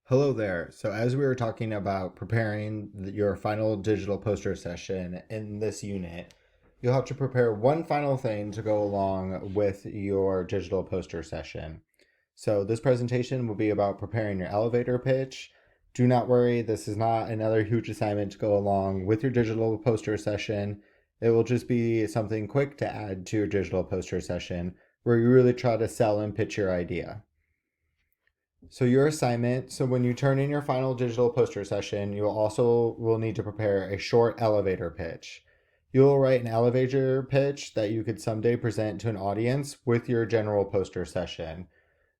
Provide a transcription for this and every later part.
Hello there. So, as we were talking about preparing your final digital poster session in this unit, you'll have to prepare one final thing to go along with your digital poster session. So, this presentation will be about preparing your elevator pitch. Do not worry, this is not another huge assignment to go along with your digital poster session. It will just be something quick to add to your digital poster session where you really try to sell and pitch your idea. So your assignment, so when you turn in your final digital poster session, you also will need to prepare a short elevator pitch. You will write an elevator pitch that you could someday present to an audience with your general poster session.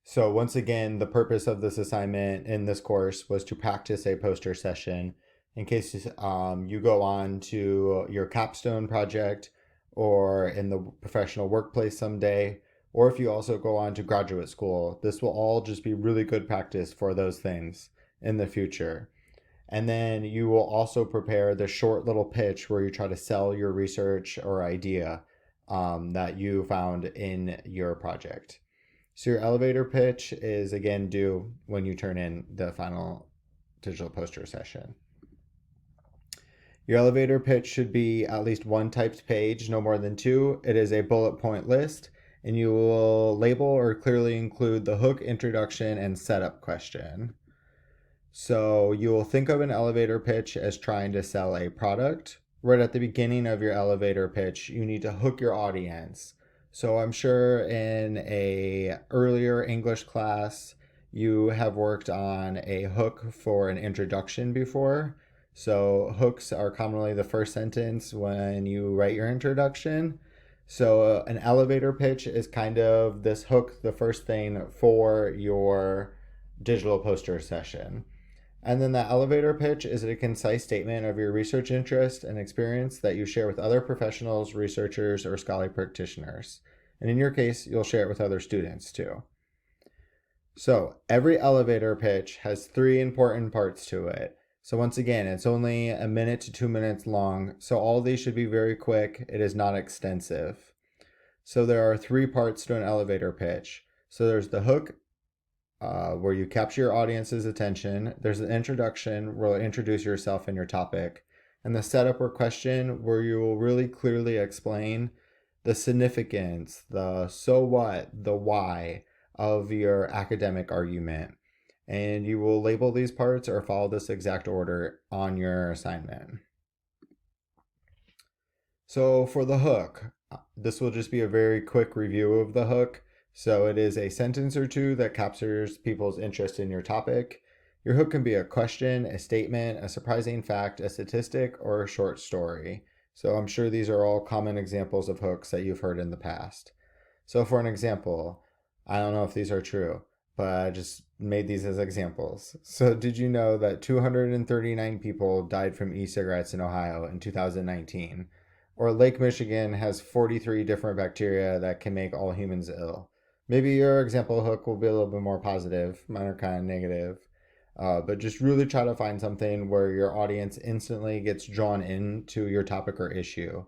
So once again, the purpose of this assignment in this course was to practice a poster session in case you go on to your capstone project or in the professional workplace someday, or if you also go on to graduate school. This will all just be really good practice for those things in the future. And then you will also prepare the short little pitch where you try to sell your research or idea that you found in your project. So your elevator pitch is again due when you turn in the final digital poster session. Your elevator pitch should be at least one typed page, no more than two. It is a bullet point list, and you will label or clearly include the hook, introduction, and setup question. So you will think of an elevator pitch as trying to sell a product. Right at the beginning of your elevator pitch, you need to hook your audience. So I'm sure in a earlier English class, you have worked on a hook for an introduction before. So hooks are commonly the first sentence when you write your introduction. So an elevator pitch is kind of this hook, the first thing for your digital poster session. And then that elevator pitch is a concise statement of your research interest and experience that you share with other professionals, researchers, or scholarly practitioners. And in your case, you'll share it with other students too. So every elevator pitch has three important parts to it. So once again, it's only a minute to 2 minutes long, so all these should be very quick. It is not extensive. So there are three parts to an elevator pitch. So there's the hook, where you capture your audience's attention. There's an introduction where you'll introduce yourself and your topic. And the setup or question where you will really clearly explain the significance, the so what, the why of your academic argument. And you will label these parts or follow this exact order on your assignment. So for the hook, this will just be a very quick review of the hook. So it is a sentence or two that captures people's interest in your topic. Your hook can be a question, a statement, a surprising fact, a statistic, or a short story. So I'm sure these are all common examples of hooks that you've heard in the past. So for an example, I don't know if these are true, but I just made these as examples. So did you know that 239 people died from e-cigarettes in Ohio in 2019? Or Lake Michigan has 43 different bacteria that can make all humans ill. Maybe your example hook will be a little bit more positive. Mine are kind of negative. But just really try to find something where your audience instantly gets drawn into your topic or issue.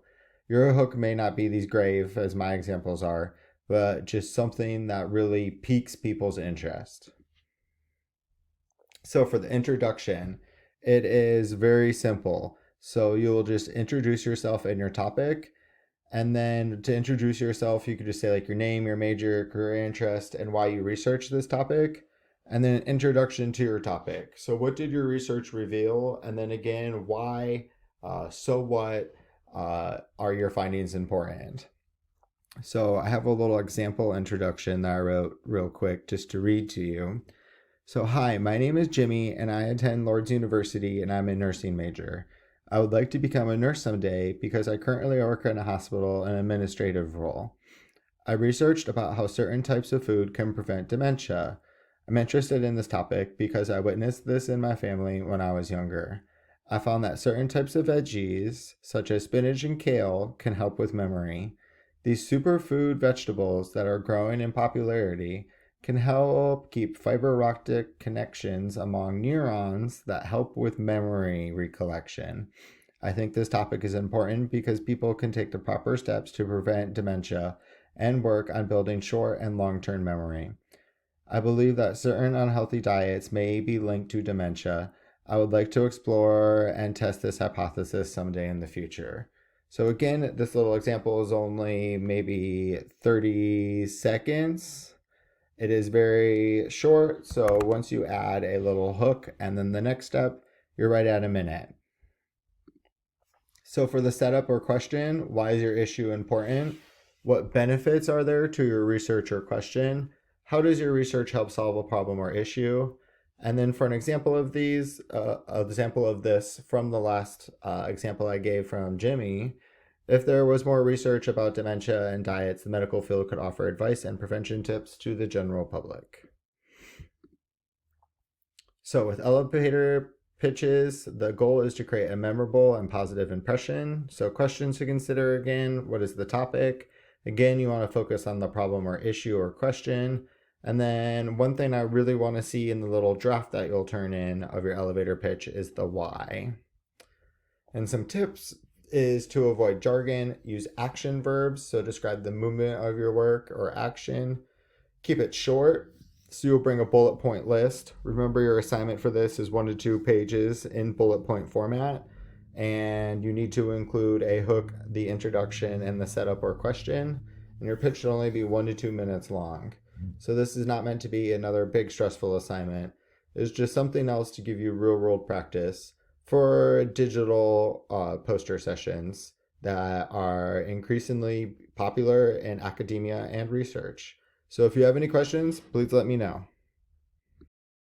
Your hook may not be these grave as my examples are, but just something that really piques people's interest. So for the introduction, it is very simple. So you'll just introduce yourself and your topic. And then to introduce yourself, you could just say like your name, your major, your career interest, and why you research this topic. And then an introduction to your topic. So what did your research reveal? And then again, why, so what are your findings important? So I have a little example introduction that I wrote real quick just to read to you. So hi, my name is Jimmy and I attend Lord's University and I'm a nursing major. I would like to become a nurse someday because I currently work in a hospital in an administrative role. I researched about how certain types of food can prevent dementia. I'm interested in this topic because I witnessed this in my family when I was younger. I found that certain types of veggies, such as spinach and kale, can help with memory. These superfood vegetables that are growing in popularity can help keep fiber optic connections among neurons that help with memory recollection. I think this topic is important because people can take the proper steps to prevent dementia and work on building short and long-term memory. I believe that certain unhealthy diets may be linked to dementia. I would like to explore and test this hypothesis someday in the future. So again, this little example is only maybe 30 seconds. It is very short, so once you add a little hook and then the next step, you're right at a minute. So for the setup or question, why is your issue important? What benefits are there to your research or question? How does your research help solve a problem or issue? And then for an example of this from the last example I gave from Jimmy, if there was more research about dementia and diets, the medical field could offer advice and prevention tips to the general public. So with elevator pitches, the goal is to create a memorable and positive impression. So questions to consider again, what is the topic? Again, you want to focus on the problem or issue or question. And then one thing I really want to see in the little draft that you'll turn in of your elevator pitch is the why. And some tips is to avoid jargon, use action verbs, so describe the movement of your work or action. Keep it short, so you'll bring a bullet point list. Remember, your assignment for this is 1 to 2 pages in bullet point format, and you need to include a hook, the introduction, and the setup or question. And your pitch should only be 1 to 2 minutes long. So this is not meant to be another big stressful assignment. It's just something else to give you real world practice for digital poster sessions that are increasingly popular in academia and research. So if you have any questions, please let me know.